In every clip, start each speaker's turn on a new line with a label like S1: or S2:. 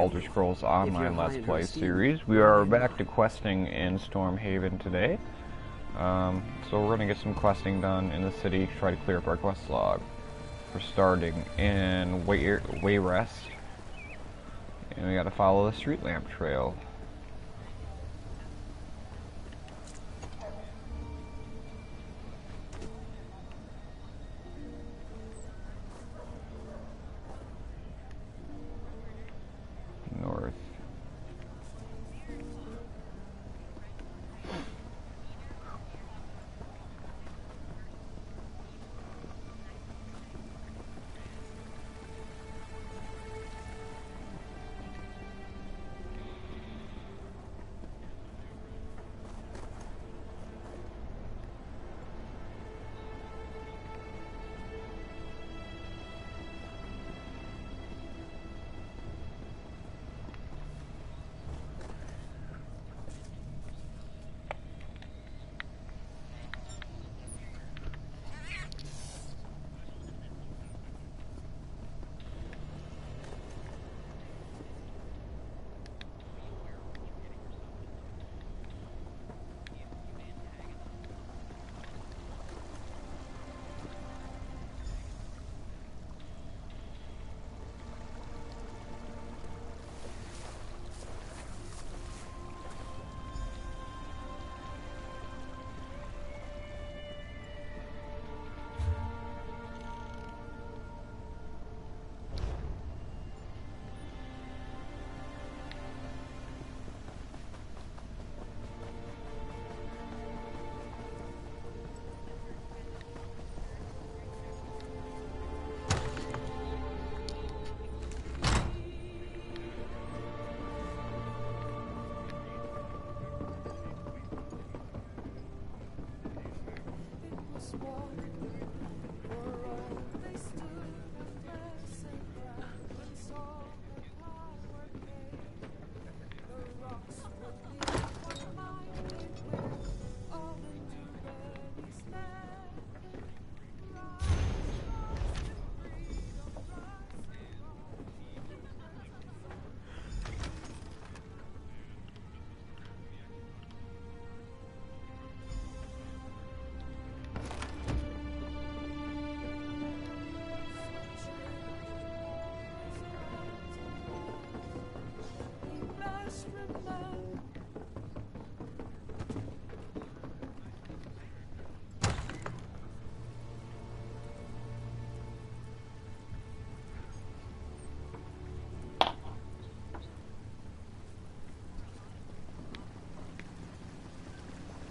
S1: Elder Scrolls Online Let's Play series. We are back to questing in Stormhaven today. So we're going to get some questing done in the city to try to clear up our quest log. We're starting in Wayrest, and we got to follow the street lamp trail. North.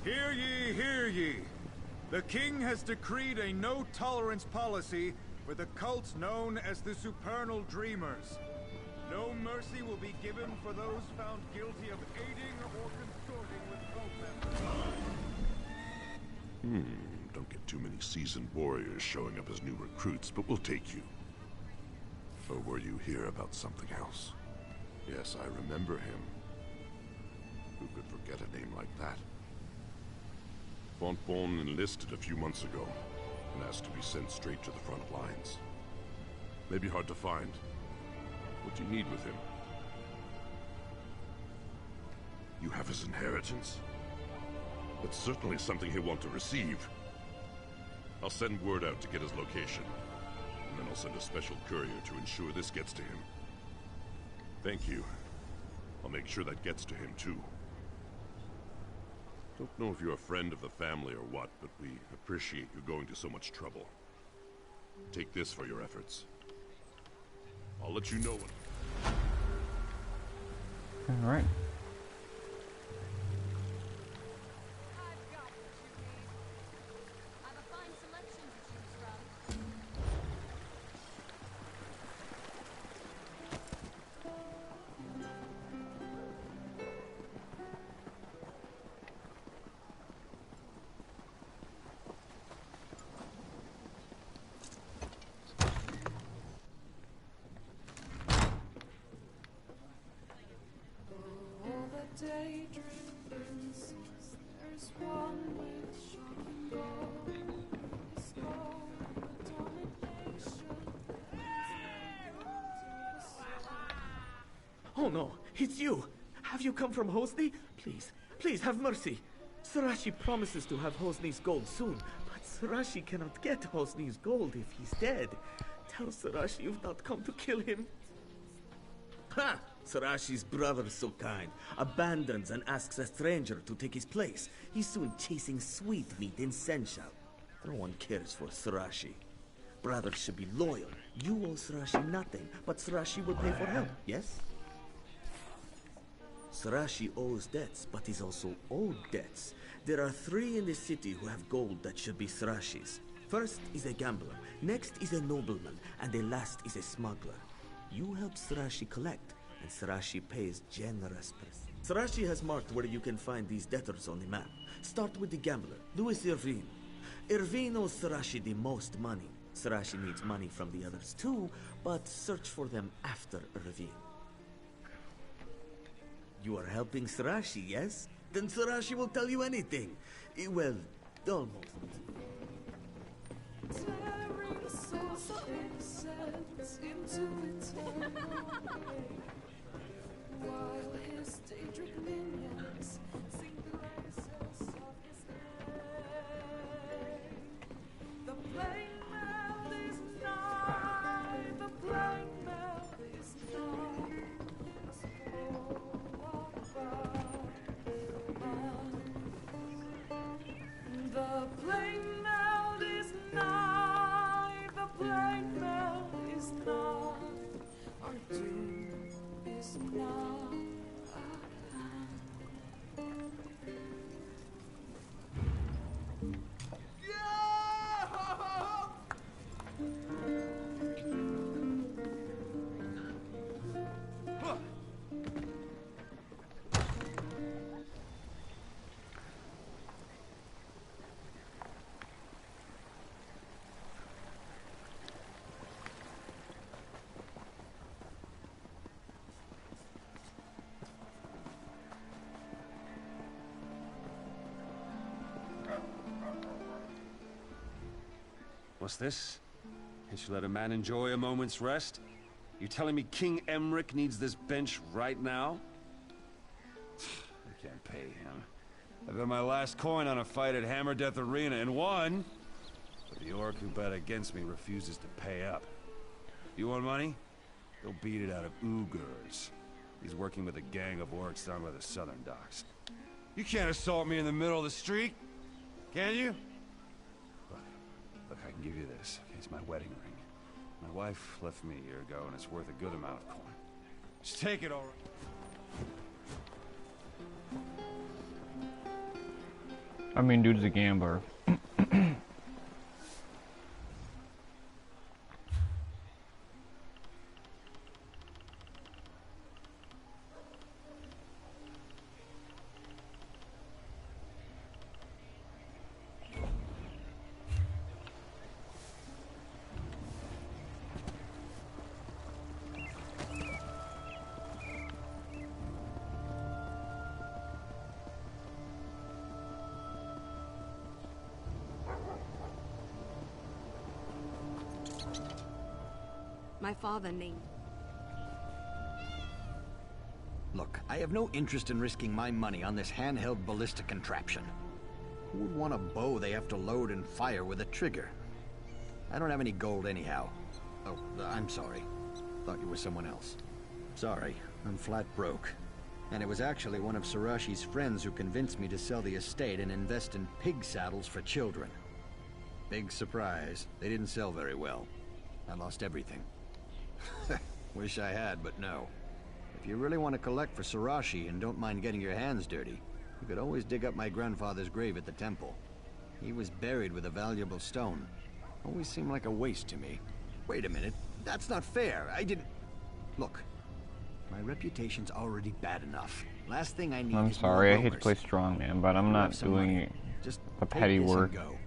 S2: Hear ye, hear ye! The king has decreed a no-tolerance policy for the cults known as the Supernal Dreamers. No mercy will be given for those found guilty of aiding or consorting with cult members.
S3: Don't get too many seasoned warriors showing up as new recruits, but we'll take you. Or were you here about something else? Yes, I remember him. Who could forget a name like that? Bonbon enlisted a few months ago and asked to be sent straight to the front lines. Maybe hard to find. What do you need with him? You have his inheritance? That's certainly something he'll want to receive. I'll send word out to get his location, and then I'll send a special courier to ensure this gets to him. Thank you. I'll make sure that gets to him, too. Don't know if you're a friend of the family or what, but we appreciate you going to so much trouble. Take this for your efforts. I'll let you know when...
S1: All right.
S4: daydreams. There's one with shocking gold. It's called domination.
S5: Oh no, it's you! Have you come from Hosni? Please, please have mercy. Sarashi promises to have Hosni's gold soon, but Sarashi cannot get Hosni's gold if he's dead. Tell Sarashi you've not come to kill him. Ha! Sarashi's brother's so kind. Abandons and asks a stranger to take his place. He's soon chasing sweetmeat in Senshal. No one cares for Sarashi. Brothers should be loyal. You owe Sarashi nothing, but Sarashi will pay for help, yes? Sarashi owes debts, but he's also owed debts. There are 3 in the city who have gold that should be Sarashi's. First is a gambler, next is a nobleman, and the last is a smuggler. You help Sarashi collect, and Sarashi pays generous percent. Sarashi has marked where you can find these debtors on the map. Start with the gambler, Louis Irvine. Irvine owes Sarashi the most money. Sarashi needs money from the others too, but search for them after Irvine. You are helping Sarashi, yes? Then Sarashi will tell you anything. Well, almost.
S4: Tearing souls of innocence into eternal pain, while his daydream minions sing the praises of his name. The plain mouth is nigh, the plain mouth is nigh. A scroll of man. The plain mouth is nigh, the plain mouth is nigh. Our doom is now at hand.
S6: What's this? Can't you let a man enjoy a moment's rest? You telling me King Emmerich needs this bench right now? I can't pay him. I bet my last coin on a fight at Hammer Death Arena and won. But the orc who bet against me refuses to pay up. You want money? Go beat it out of Ugurs. He's working with a gang of orcs down by the southern docks. You can't assault me in the middle of the street, can you? Look, I can give you this. It's my wedding ring. My wife left me a year ago, and it's worth a good amount of coin. Just take it, all right.
S1: I mean, dude's a gambler.
S7: My father named.
S8: Look, I have no interest in risking my money on this handheld ballistic contraption. Who would want a bow they have to load and fire with a trigger? I don't have any gold anyhow. Oh, I'm sorry. Thought you were someone else. Sorry, I'm flat broke. And it was actually one of Sarashi's friends who convinced me to sell the estate and invest in pig saddles for children. Big surprise. They didn't sell very well. I lost everything. Wish I had, but no. If you really want to collect for Sarashi and don't mind getting your hands dirty, you could always dig up my grandfather's grave at the temple. He was buried with a valuable stone. Always seemed like a waste to me. Wait a minute. That's not fair. I didn't... Look. My reputation's already bad enough. Last thing I need
S1: I'm
S8: is
S1: sorry,
S8: more
S1: I hate to play
S8: rumors.
S1: strongman, but I'm not doing
S8: Just
S1: the
S8: take
S1: petty
S8: this and
S1: work.
S8: go.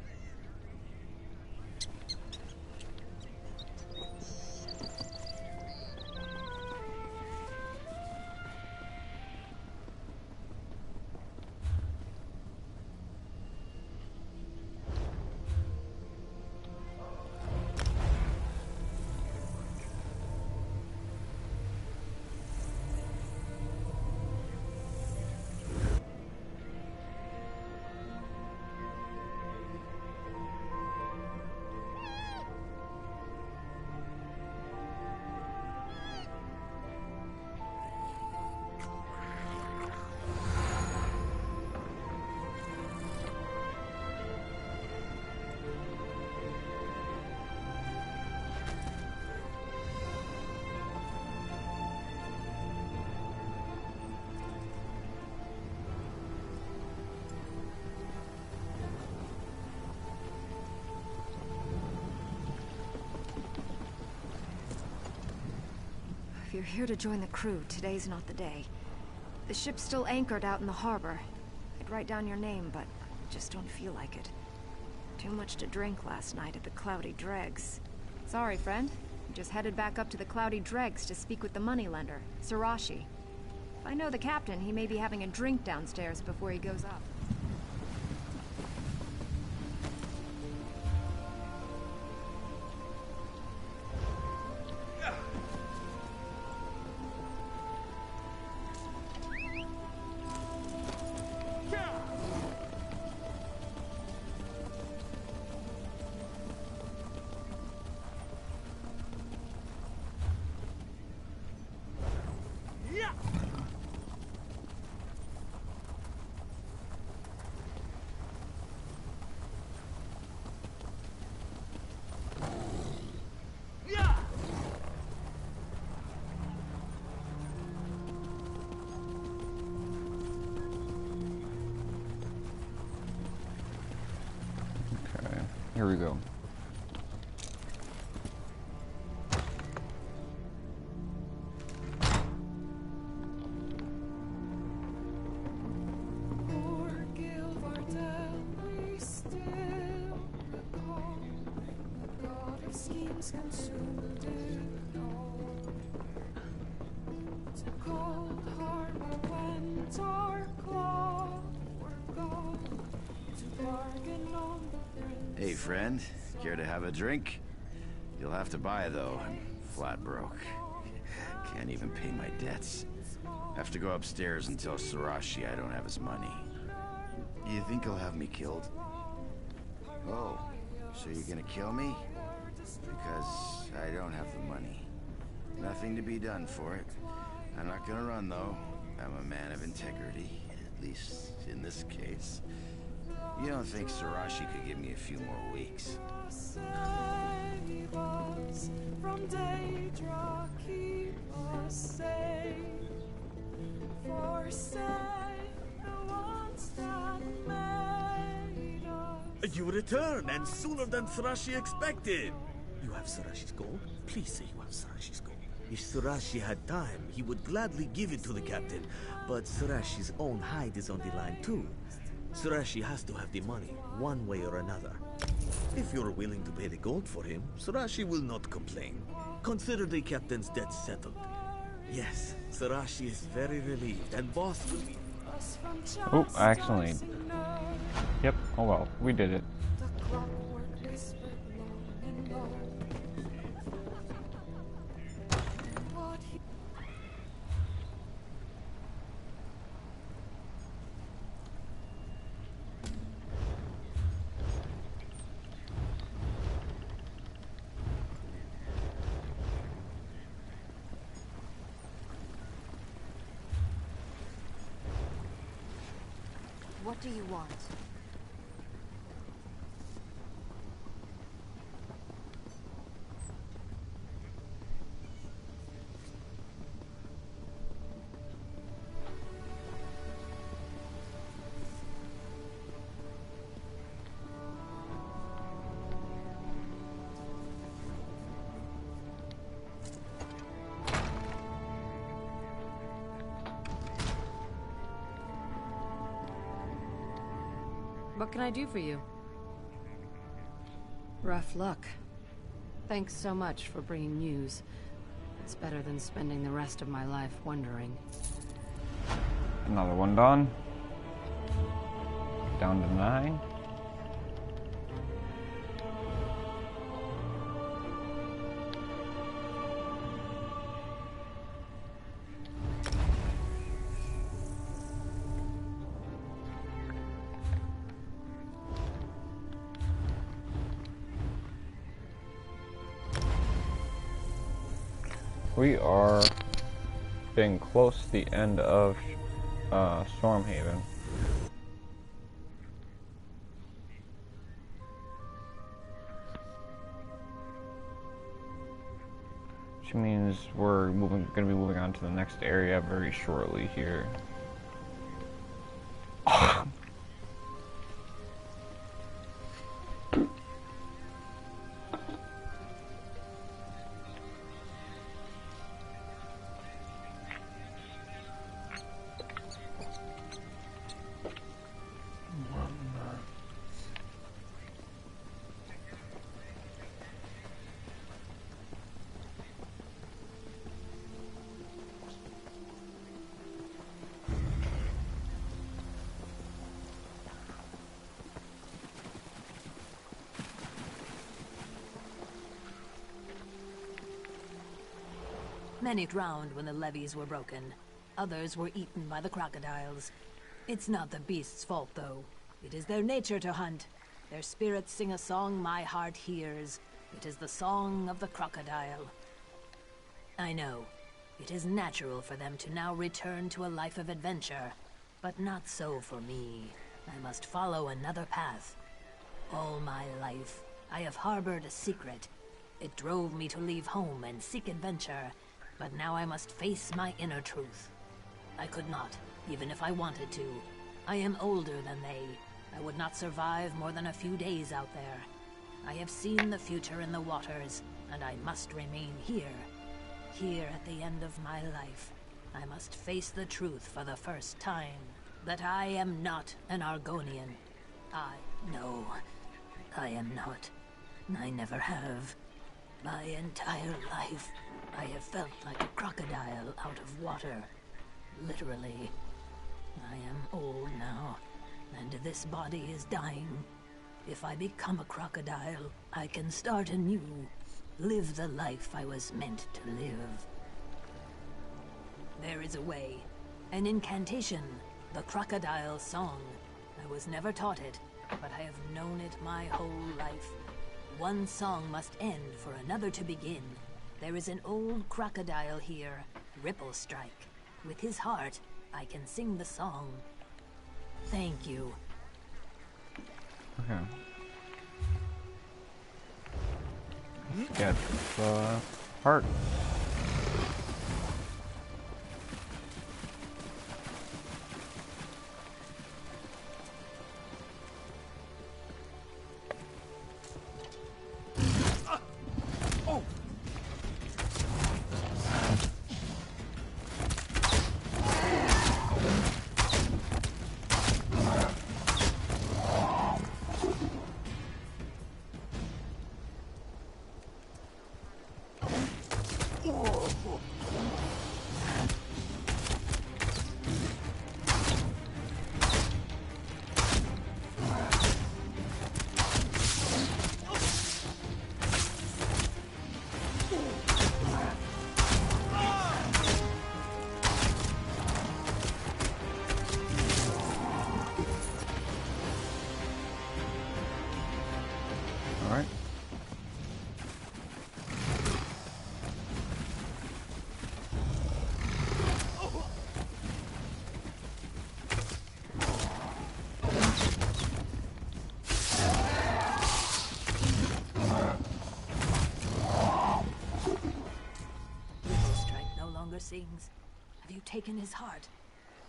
S9: you're here to join the crew, today's not the day. The ship's still anchored out in the harbor. I'd write down your name, but I just don't feel like it. Too much to drink last night at the Cloudy Dregs. Sorry, friend. We just headed back up to the Cloudy Dregs to speak with the moneylender, Sarashi. If I know the captain, he may be having a drink downstairs before he goes up.
S1: Here we go.
S8: Hey, friend. Care to have a drink? You'll have to buy, though. I'm flat broke. Can't even pay my debts. Have to go upstairs and tell Sarashi I don't have his money. You think he'll have me killed? Oh, so you're gonna kill me? Because I don't have the money. Nothing to be done for it. I'm not gonna run, though. I'm a man of integrity, at least in this case. You don't think Sarashi could give me a few more weeks?
S4: Save us from Daedra, keep us safe. Forsake the ones that made us.
S5: You return, and sooner than Sarashi expected. You have Sarashi's gold? Please say you have Sarashi's gold. If Sarashi had time, he would gladly give it to the captain. But Sarashi's own hide is on the line too. Sarashi has to have the money, one way or another. If you're willing to pay the gold for him, Sarashi will not complain. Consider the captain's debt settled. Yes, Sarashi is very relieved, and boss will be...
S1: Oh, I accidentally... Yep, oh well, we did it.
S9: What do you want?
S7: What can I do for you? Rough luck. Thanks so much for bringing news. It's better than spending the rest of my life wondering.
S1: Another one done. Down to 9. We are getting close to the end of Stormhaven. Which means we're going to be moving on to the next area very shortly here.
S10: Many drowned when the levees were broken. Others were eaten by the crocodiles. It's not the beasts' fault, though. It is their nature to hunt. Their spirits sing a song my heart hears. It is the song of the crocodile. I know. It is natural for them to now return to a life of adventure. But not so for me. I must follow another path. All my life, I have harbored a secret. It drove me to leave home and seek adventure. But now I must face my inner truth. I could not, even if I wanted to. I am older than they. I would not survive more than a few days out there. I have seen the future in the waters, and I must remain here. Here at the end of my life, I must face the truth for the first time. That I am not an Argonian. No, I am not. I never have. My entire life, I have felt like a crocodile out of water. Literally. I am old now, and this body is dying. If I become a crocodile, I can start anew. Live the life I was meant to live. There is a way. An incantation. The crocodile song. I was never taught it, but I have known it my whole life. One song must end for another to begin. There is an old crocodile here, Ripple Strike. With his heart, I can sing the song. Thank you.
S1: Okay. Let's get the heart. Alright.
S10: Strike no longer sings. Have you taken his heart?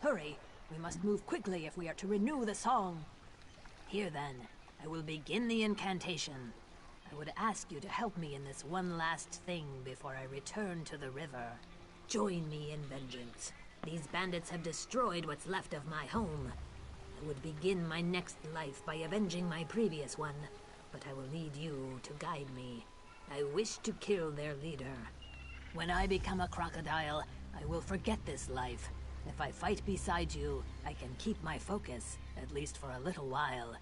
S10: Hurry! We must move quickly if we are to renew the song. Here then, I will begin the incantation. I would ask you to help me in this one last thing before I return to the river. Join me in vengeance. These bandits have destroyed what's left of my home. I would begin my next life by avenging my previous one, but I will need you to guide me. I wish to kill their leader. When I become a crocodile, I will forget this life. If I fight beside you, I can keep my focus, at least for a little while.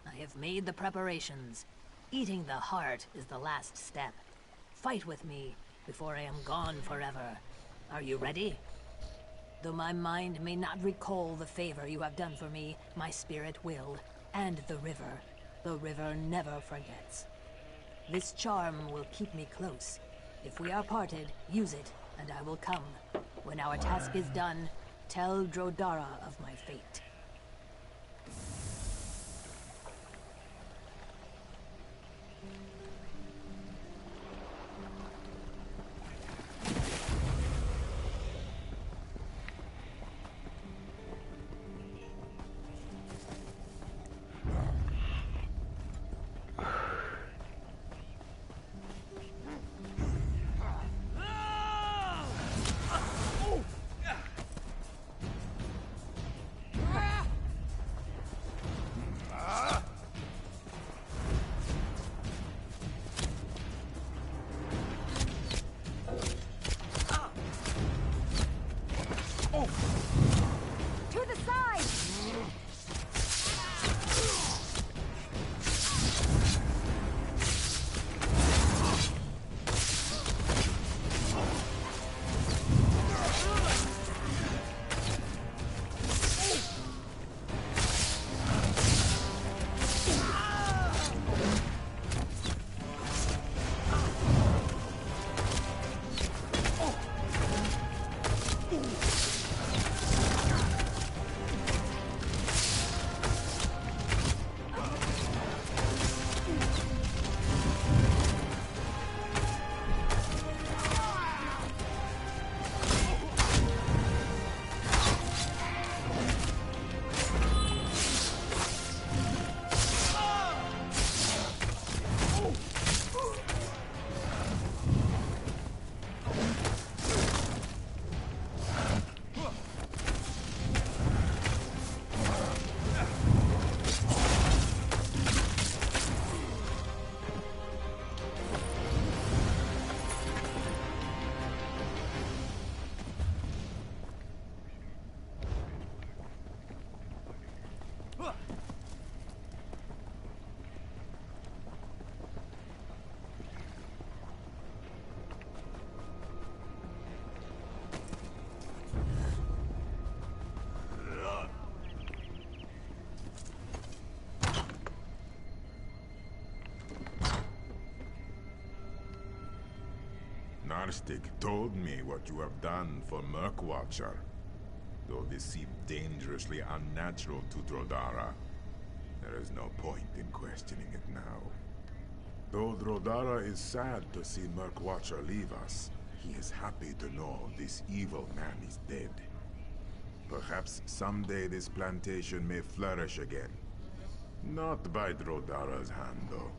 S10: I have made the preparations. Eating the heart is the last step. Fight with me before I am gone forever. Are you ready? Though my mind may not recall the favor you have done for me, my spirit will. And the river. The river never forgets. This charm will keep me close. If we are parted, use it, and I will come. When our task is done, tell Drodara of my fate.
S11: Narstig told me what you have done for Murkwatcher. Though this seemed dangerously unnatural to Drodara, there is no point in questioning it now. Though Drodara is sad to see Murkwatcher leave us, he is happy to know this evil man is dead. Perhaps someday this plantation may flourish again. Not by Drodara's hand, though.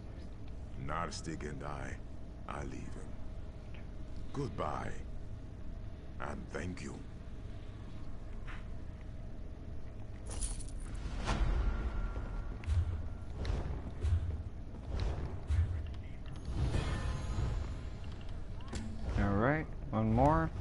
S11: Narstig and I are leaving. Goodbye. And thank you.
S1: Alright, one more.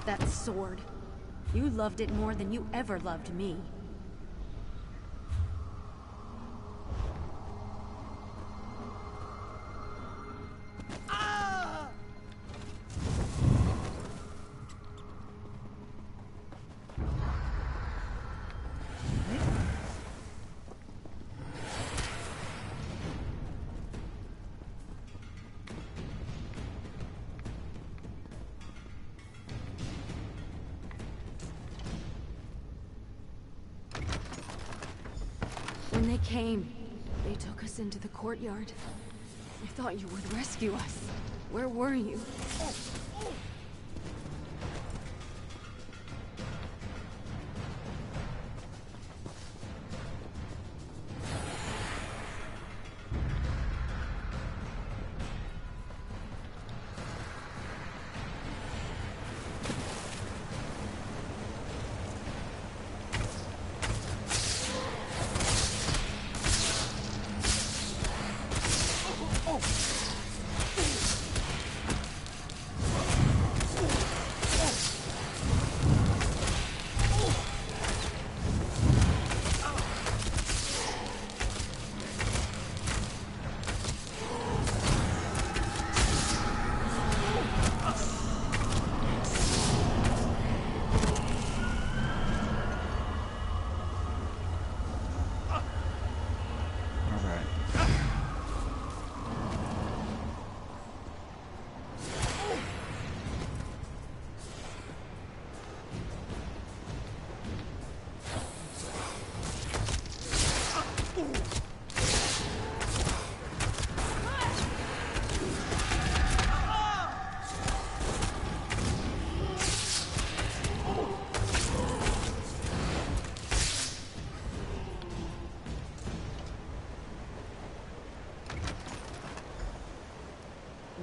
S12: That sword. You loved it more than you ever loved me. When they came, they took us into the courtyard. I thought you would rescue us. Where were you?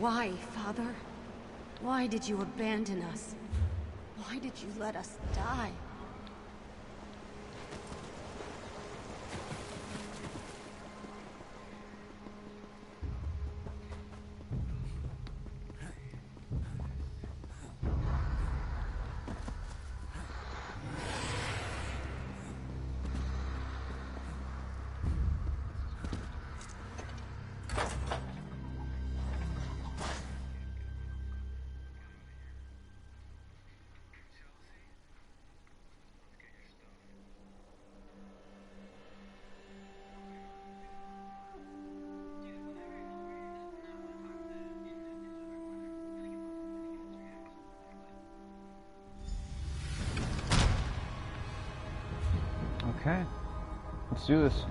S12: Why, Father? Why did you abandon us? Why did you let us die?
S1: Okay, let's do this.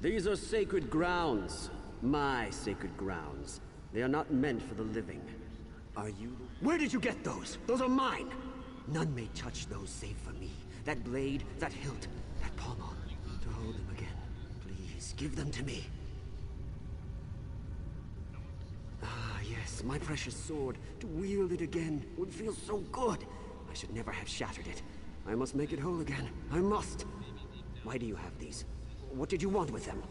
S13: These are sacred grounds. My sacred grounds. They are not meant for the living. Are you? Where did you get those? Those are mine! None may touch those save for me. That blade, that hilt, that pommel. To hold them again. Please, give them to me. Ah, yes, my precious sword. To wield it again would feel so good. I should never have shattered it. I must make it whole again. I must. Why do you have these? What did you want with them?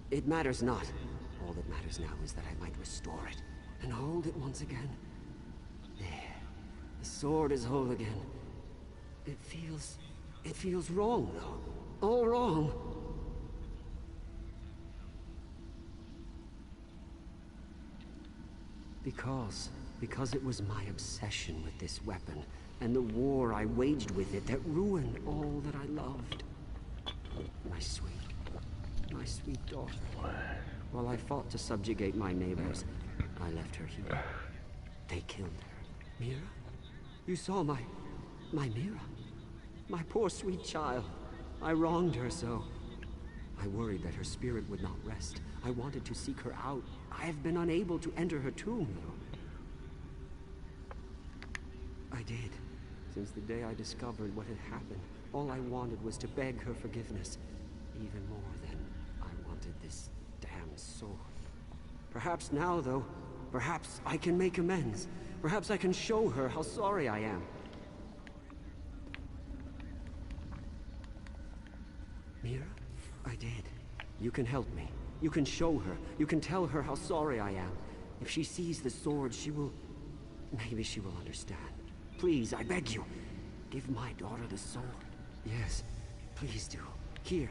S13: It matters not. All that matters now is that I might restore it, and hold it once again. There. The sword is whole again. It feels wrong, though. All wrong. Because it was my obsession with this weapon, and the war I waged with it that ruined all that I loved. My sweet daughter. While I fought to subjugate my neighbors, I left her here. They killed her. Mira? You saw my Mira? My poor sweet child. I wronged her so. I worried that her spirit would not rest. I wanted to seek her out. I have been unable to enter her tomb, though. I did. Since the day I discovered what had happened, all I wanted was to beg her forgiveness. Even more than I wanted this damn sword. Perhaps now, though, perhaps I can make amends. Perhaps I can show her how sorry I am. Mira? I did. You can help me. You can show her. You can tell her how sorry I am. If she sees the sword, she will... Maybe she will understand. Please, I beg you. Give my daughter the sword. Yes, please do. Here.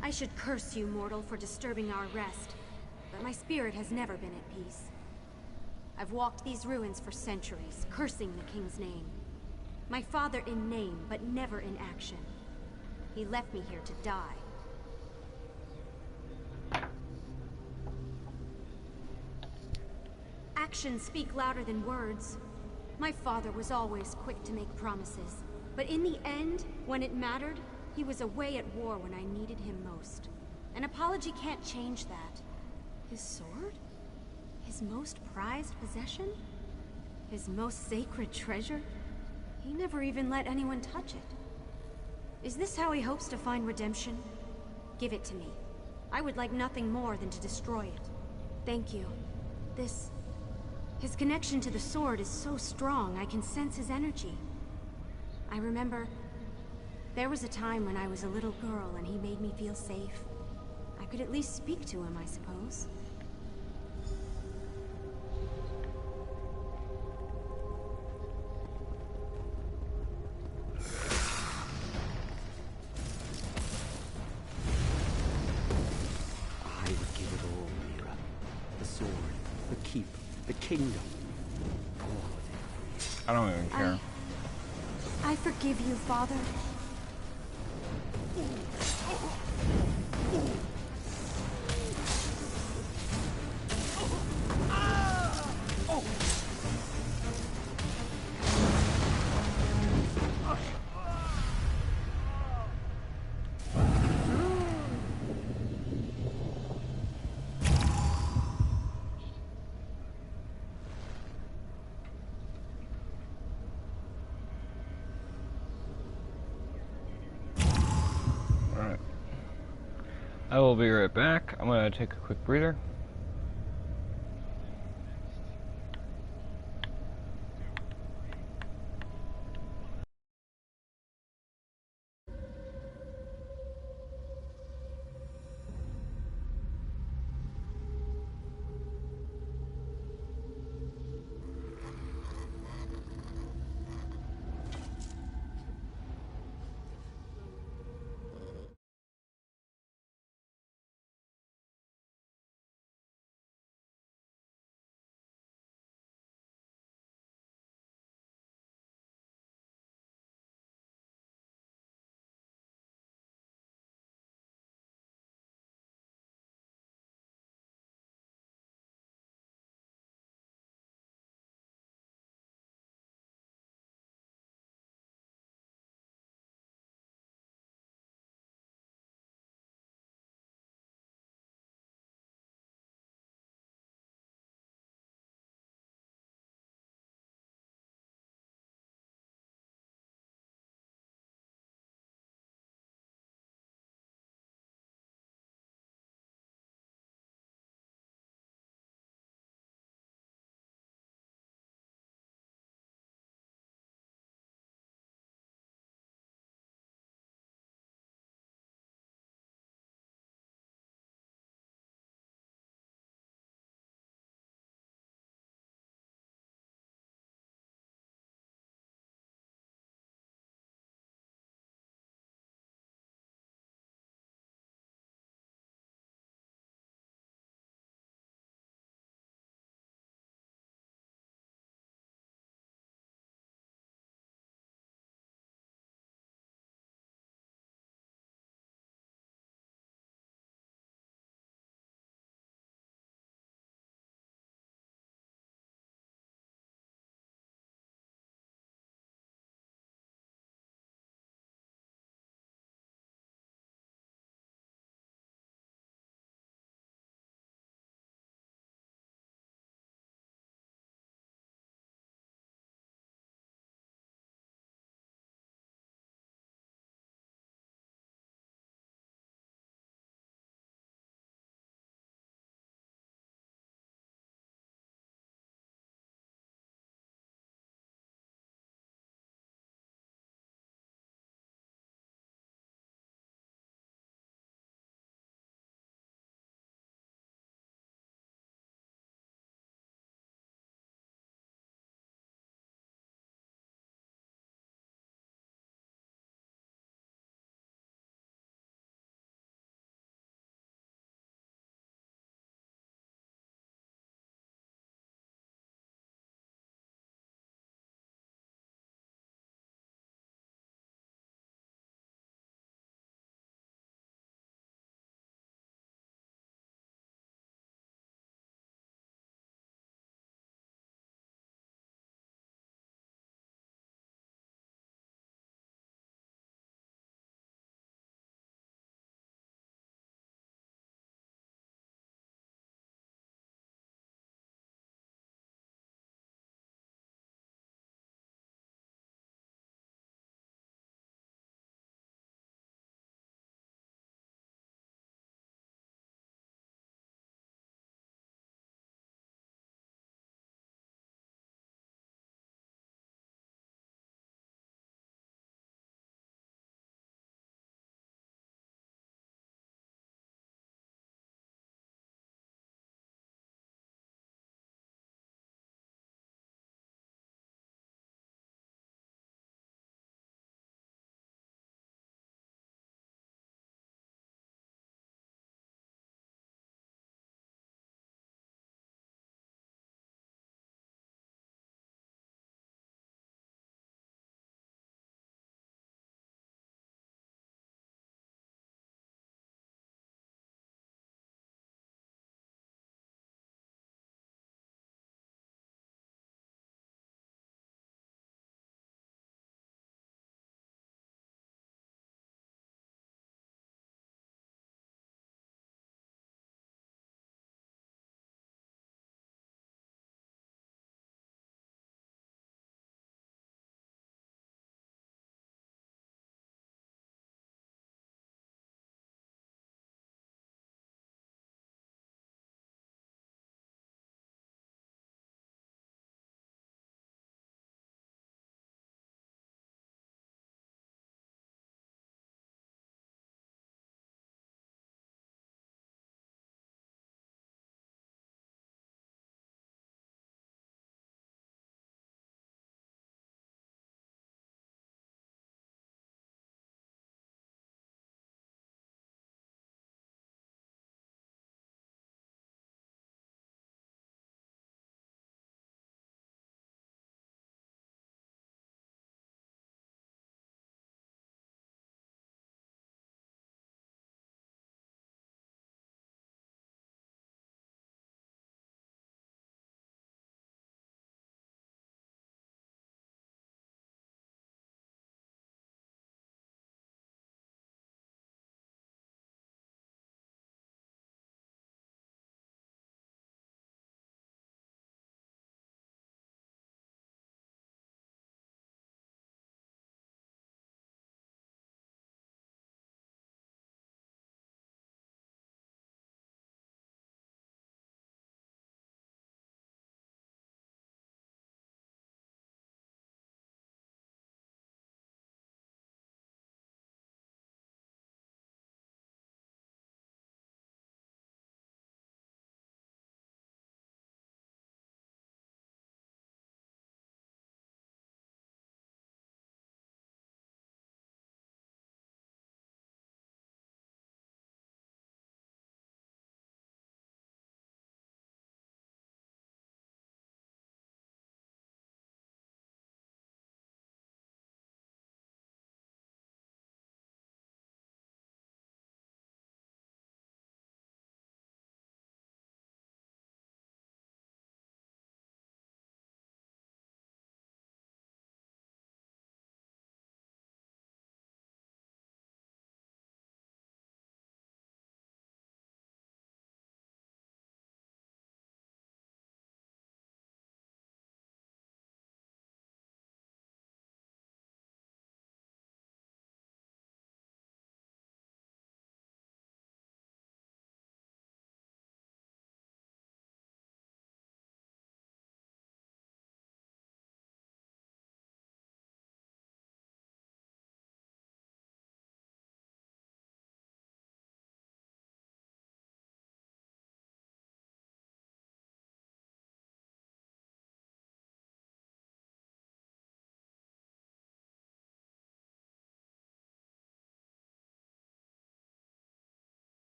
S14: I should curse you, mortal, for disturbing our rest, but my spirit has never been at peace. I've walked these ruins for centuries, cursing the king's name. My father in name, but never in action. He left me here to die. Actions speak louder than words. My father was always quick to make promises, but in the end, when it mattered, he was away at war when I needed him most. An apology can't change that. His sword? His most prized possession? His most sacred treasure? He never even let anyone touch it. Is this how he hopes to find redemption? Give it to me. I would like nothing more than to destroy it.
S12: Thank you.
S14: His connection to the sword is so strong, I can sense his energy. I remember there was a time when I was a little girl and he made me feel safe. I could at least speak to him, I suppose.
S13: I would give it all, Mira. The sword, the keep, the kingdom. All of it.
S1: I don't even care.
S14: I forgive you, Father.
S1: I will be right back. I'm going to take a quick breather.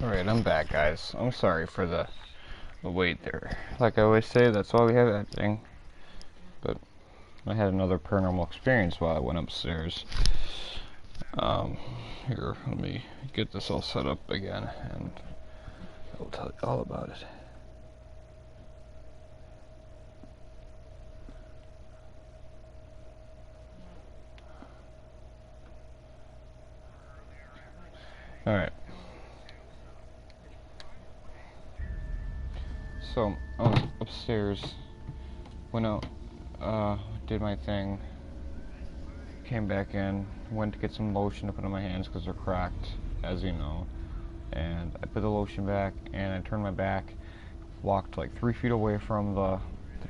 S1: Alright, I'm back, guys. I'm sorry for the wait there. Like I always say, that's why we have editing. But I had another paranormal experience while I went upstairs. Here, let me get this all set up again, and I'll tell you all about it. Alright. So, I was upstairs, went out, did my thing, came back in, went to get some lotion to put on my hands because they're cracked, as you know, and I put the lotion back, and I turned my back, walked like 3 feet away from the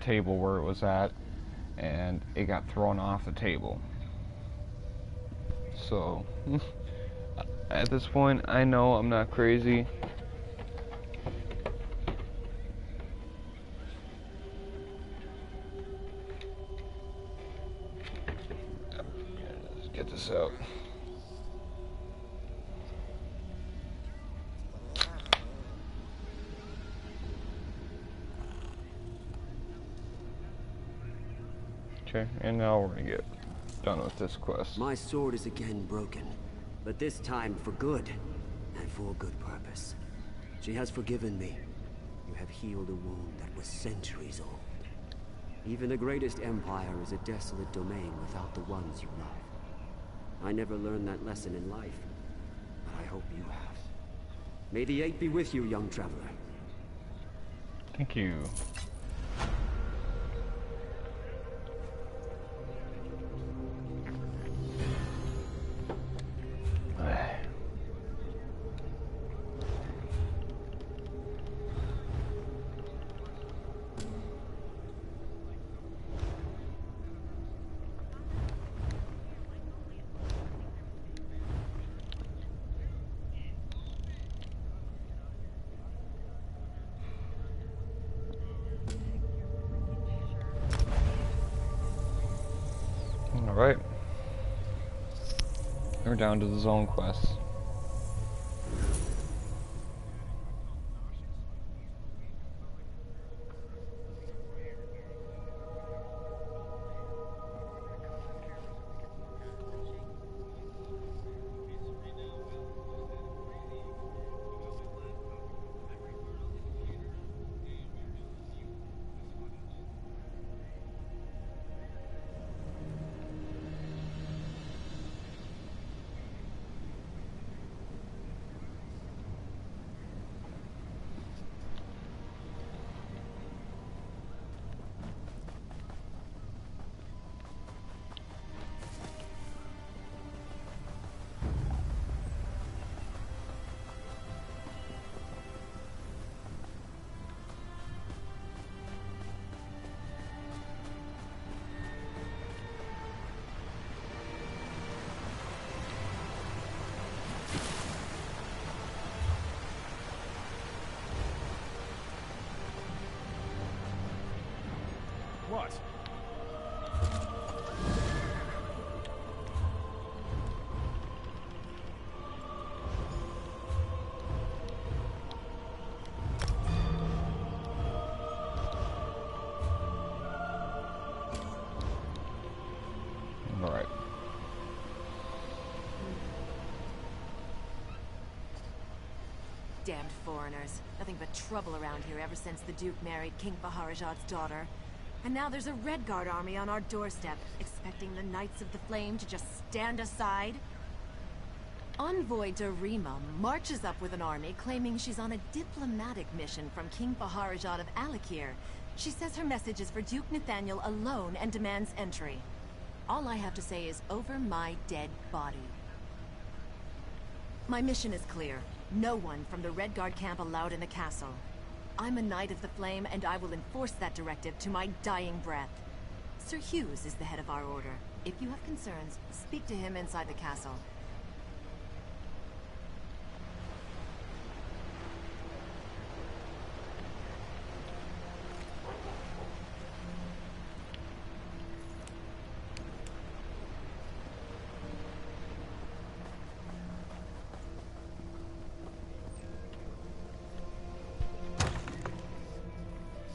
S1: table where it was at, and it got thrown off the table. So, at this point, I know I'm not crazy. Let's get this out. Okay, and now we're gonna get done with this quest.
S13: My sword is again broken, but this time for good, and for good purpose. She has forgiven me. You have healed a wound that was centuries old. Even the greatest empire is a desolate domain without the ones you love. I never learned that lesson in life, but I hope you have. May the Eight be with you, young traveler.
S1: Thank you. Alright. We're down to the zone quest.
S2: What?
S1: All right.
S15: Damned foreigners. Nothing but trouble around here ever since the Duke married King Baharajad's daughter. And now there's a Red Guard army on our doorstep, expecting the Knights of the Flame to just stand aside? Envoy Darima marches up with an army claiming she's on a diplomatic mission from King Baharajad of Alakir. She says her message is for Duke Nathaniel alone and demands entry. All I have to say is over my dead body. My mission is clear. No one from the Red Guard camp allowed in the castle. I'm a Knight of the Flame, and I will enforce that directive to my dying breath. Sir Hughes is the head of our order. If you have concerns, speak to him inside the castle.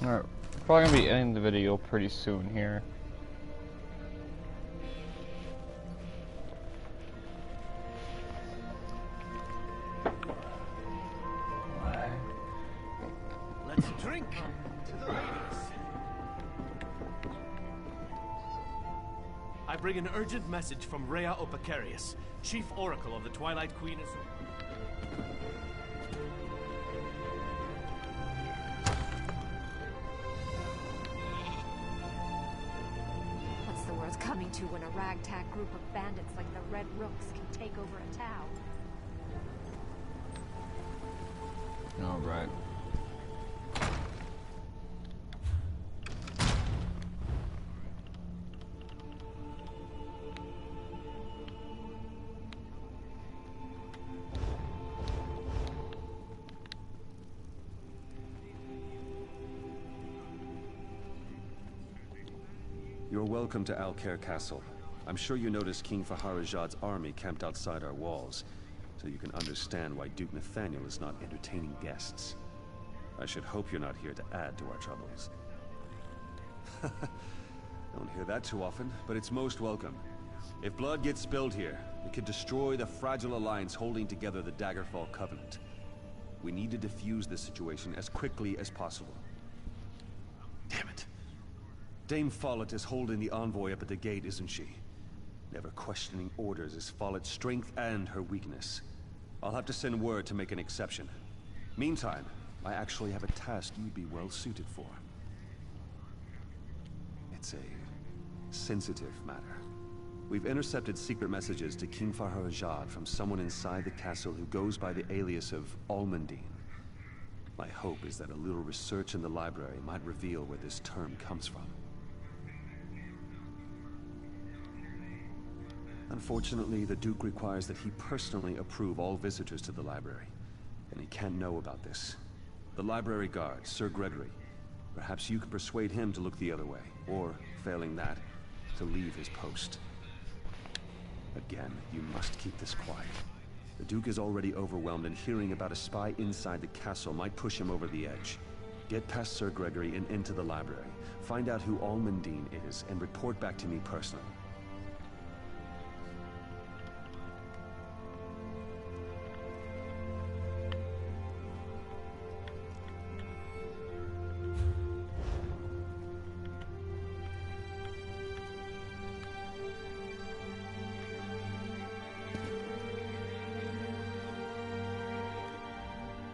S1: Alright, probably gonna be ending the video pretty soon here.
S16: Let's drink to the ladies. I bring an urgent message from Rhea Opacarius, Chief Oracle of the Twilight Queen.
S9: What's the world coming to when a ragtag group of bandits like the Red Rooks can take over a town?
S1: Alright.
S6: You're welcome to Alcair Castle. I'm sure you noticed King Faharazad's army camped outside our walls, so you can understand why Duke Nathaniel is not entertaining guests. I should hope you're not here to add to our troubles. Don't hear that too often, but it's most welcome. If blood gets spilled here, it could destroy the fragile alliance holding together the Daggerfall Covenant. We need to defuse this situation as quickly as possible. Damn it. Dame Follett is holding the envoy up at the gate, isn't she? Never questioning orders is Follett's strength and her weakness. I'll have to send word to make an exception. Meantime, I actually have a task you'd be well suited for. It's a sensitive matter. We've intercepted secret messages to King Faharazad from someone inside the castle who goes by the alias of Almandine. My hope is that a little research in the library might reveal where this term comes from. Unfortunately, the Duke requires that he personally approve all visitors to the library, and he can't know about this. The library guard, Sir Gregory, perhaps you could persuade him to look the other way, or, failing that, to leave his post. Again, you must keep this quiet. The Duke is already overwhelmed, and hearing about a spy inside the castle might push him over the edge. Get past Sir Gregory and into the library. Find out who Almandine is, and report back to me personally.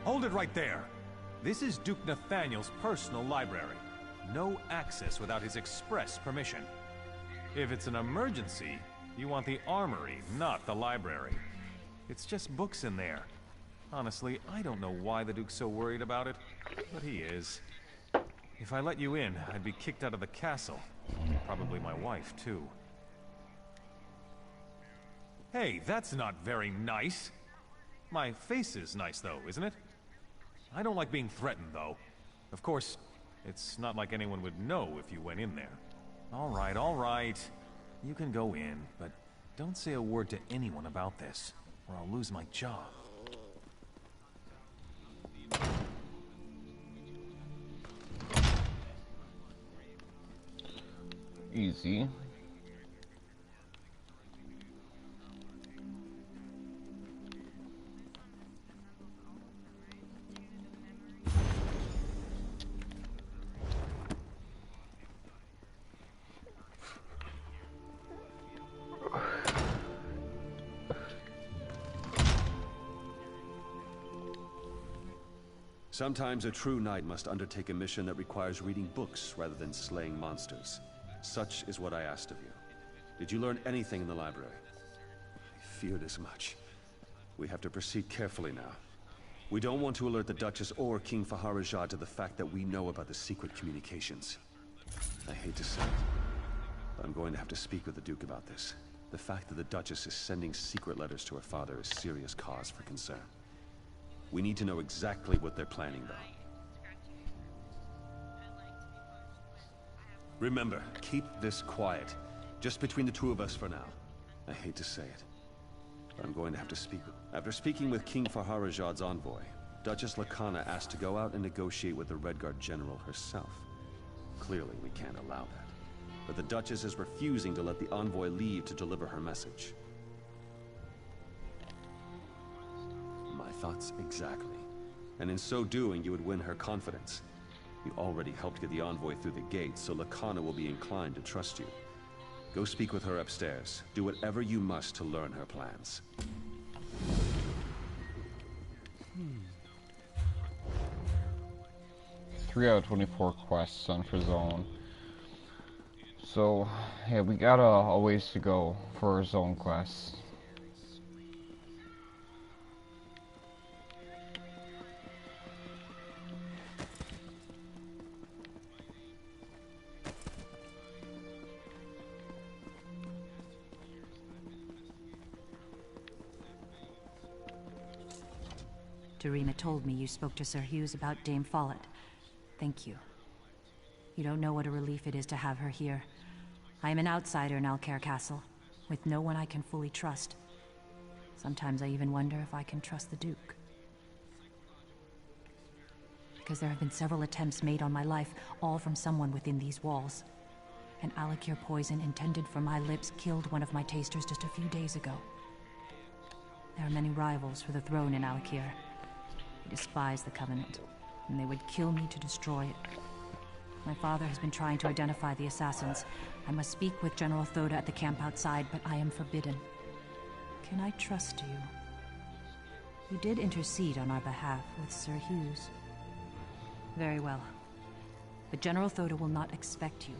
S17: Hold it right there. This is Duke Nathaniel's personal library. No access without his express permission. If it's an emergency, you want the armory, not the library. It's just books in there. Honestly, I don't know why the Duke's so worried about it, but he is. If I let you in, I'd be kicked out of the castle. Probably my wife, too. Hey, that's not very nice. My face is nice, though, isn't it? I don't like being threatened, though. Of course, it's not like anyone would know if you went in there. All right. You can go in, but don't say a word to anyone about this, or I'll lose my job.
S1: Easy.
S6: Sometimes a true knight must undertake a mission that requires reading books rather than slaying monsters. Such is what I asked of you. Did you learn anything in the library? I feared as much. We have to proceed carefully now. We don't want to alert the Duchess or King Faharazad to the fact that we know about the secret communications. I hate to say it, but I'm going to have to speak with the Duke about this. The fact that the Duchess is sending secret letters to her father is serious cause for concern. We need to know exactly what they're planning, though. Remember, keep this quiet. Just between the two of us for now. I hate to say it, but I'm going to have to speak with... After speaking with King Faharazad's envoy, Duchess Lacana asked to go out and negotiate with the Redguard General herself. Clearly, we can't allow that. But the Duchess is refusing to let the envoy leave to deliver her message. My thoughts exactly. And in so doing, you would win her confidence. You already helped get the envoy through the gates, so Lacana will be inclined to trust you. Go speak with her upstairs. Do whatever you must to learn her plans.
S1: 3 out of 24 quests on for zone. So, yeah, we got a ways to go for our zone quests.
S18: Darima told me you spoke to Sir Hughes about Dame Follett. Thank you. You don't know what a relief it is to have her here. I am an outsider in Alcaire Castle, with no one I can fully trust. Sometimes I even wonder if I can trust the Duke. Because there have been several attempts made on my life, all from someone within these walls. An Alakir poison intended for my lips killed one of my tasters just a few days ago. There are many rivals for the throne in Alakir. They despise the Covenant, and they would kill me to destroy it. My father has been trying to identify the assassins. I must speak with General Thoda at the camp outside, but I am forbidden. Can I trust you? You did intercede on our behalf with Sir Hughes. Very well. But General Thoda will not expect you.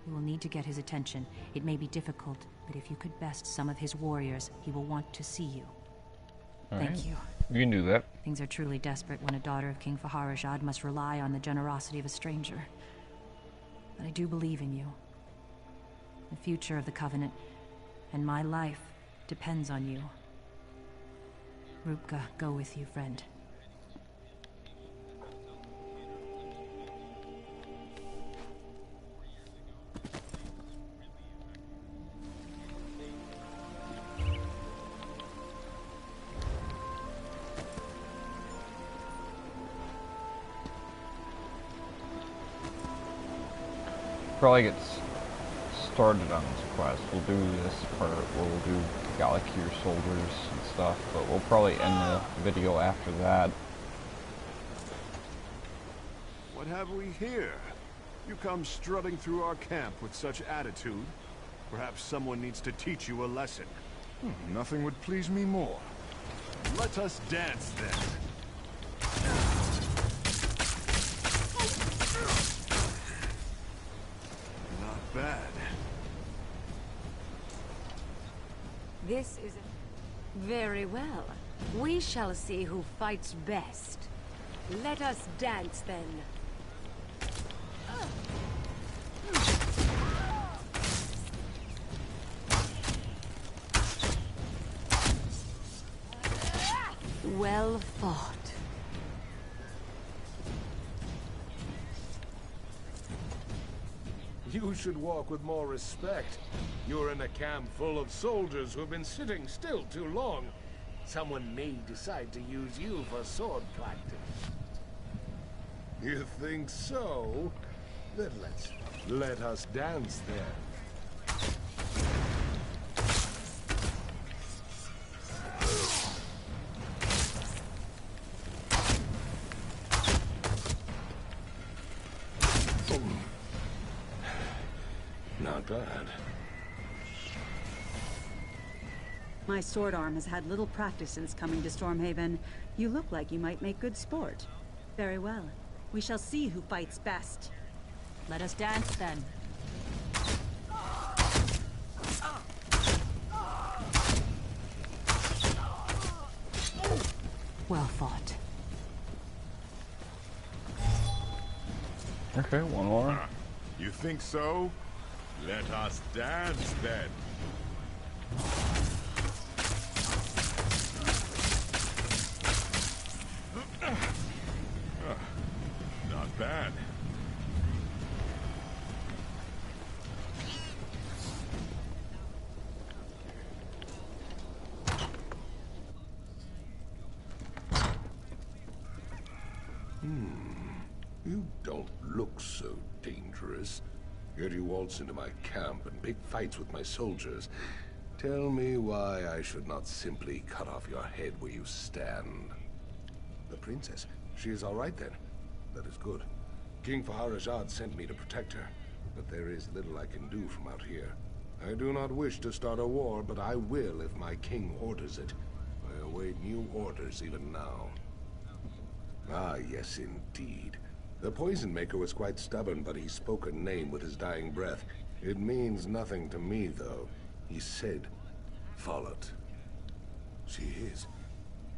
S18: You will need to get his attention. It may be difficult, but if you could best some of his warriors, he will want to see you. Thank you.
S1: You can do that.
S18: Things are truly desperate when a daughter of King Faharajad must rely on the generosity of a stranger. But I do believe in you. The future of the Covenant, and my life, depends on you. Rupka, go with you, friend.
S1: Probably get started on this quest. We'll do this part where we'll do Galakir soldiers and stuff, but we'll probably end the video after that.
S19: What have we here? You come strutting through our camp with such attitude. Perhaps someone needs to teach you a lesson.
S2: Nothing would please me more.
S19: Let us dance then. Not bad.
S10: This is very well. We shall see who fights best. Let us dance then. Well fought.
S20: You should walk with more respect. You're in a camp full of soldiers who have been sitting still too long. Someone may decide to use you for sword practice. You think so? Then let us dance then. Not bad.
S21: My sword arm has had little practice since coming to Stormhaven. You look like you might make good sport. Very well. We shall see who fights best.
S18: Let us dance then. Well fought.
S1: Okay, one more.
S11: You think so? Let us dance then. Not bad.
S3: dangerous. Yet you waltz into my camp and pick fights with my soldiers. Tell me why I should not simply cut off your head where you stand. The princess, she is all right then. That is good. King Faharajad sent me to protect her, but there is little I can do from out here. I do not wish to start a war, but I will if my king orders it. I await new orders even now. Ah, yes, indeed. The poison maker was quite stubborn, but he spoke a name with his dying breath. It means nothing to me, though. He said, "Follett." She is.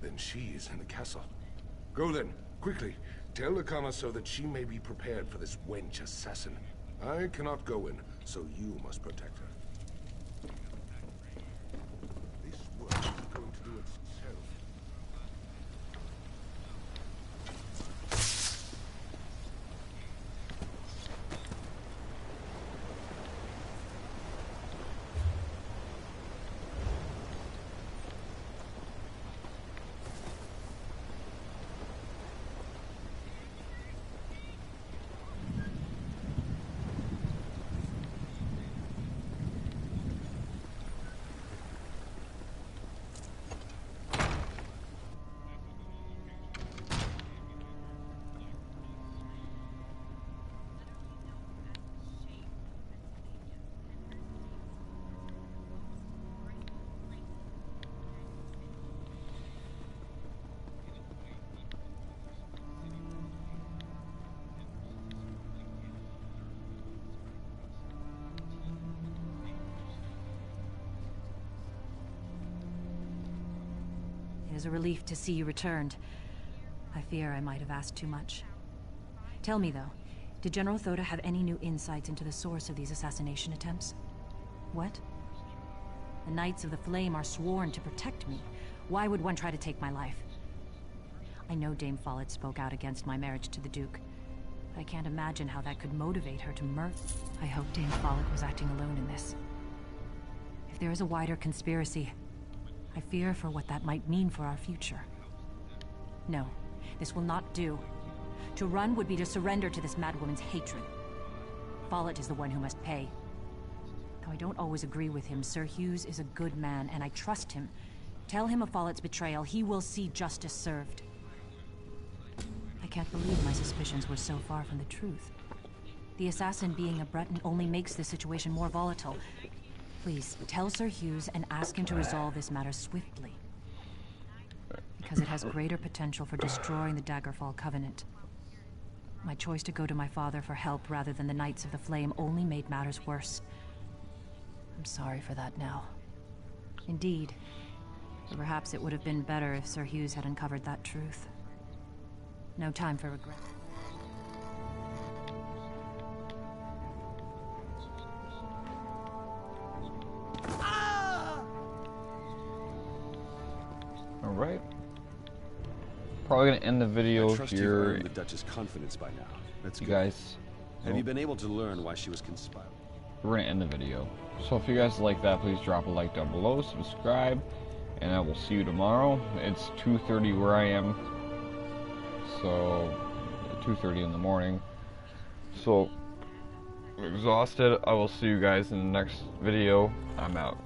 S3: Then she is in the castle. Go then, quickly. Tell the connoisseur that she may be prepared for this wench assassin. I cannot go in, so you must protect her. This work is going to do itself.
S18: It is a relief to see you returned. I fear I might have asked too much. Tell me, though, did General Thoda have any new insights into the source of these assassination attempts? What? The Knights of the Flame are sworn to protect me. Why would one try to take my life? I know Dame Follett spoke out against my marriage to the Duke, but I can't imagine how that could motivate her to murder. I hope Dame Follett was acting alone in this. If there is a wider conspiracy, I fear for what that might mean for our future. No, this will not do. To run would be to surrender to this madwoman's hatred. Follett is the one who must pay. Though I don't always agree with him, Sir Hughes is a good man, and I trust him. Tell him of Follett's betrayal. He will see justice served. I can't believe my suspicions were so far from the truth. The assassin being a Breton only makes the situation more volatile. Please, tell Sir Hughes and ask him to resolve this matter swiftly. Because it has greater potential for destroying the Daggerfall Covenant. My choice to go to my father for help rather than the Knights of the Flame only made matters worse. I'm sorry for that now. Indeed. But perhaps it would have been better if Sir Hughes had uncovered that truth. No time for regret.
S1: Alright. Probably gonna end the video
S6: I trust
S1: here.
S6: you've earned the Duchess' confidence by now. That's
S1: you
S6: good.
S1: guys.
S6: Have you been able to learn why she was conspiring?
S1: We're gonna end the video. So if you guys like that, please drop a like down below, subscribe, and I will see you tomorrow. It's 2:30 where I am, so 2:30 in the morning. So I'm exhausted. I will see you guys in the next video. I'm out.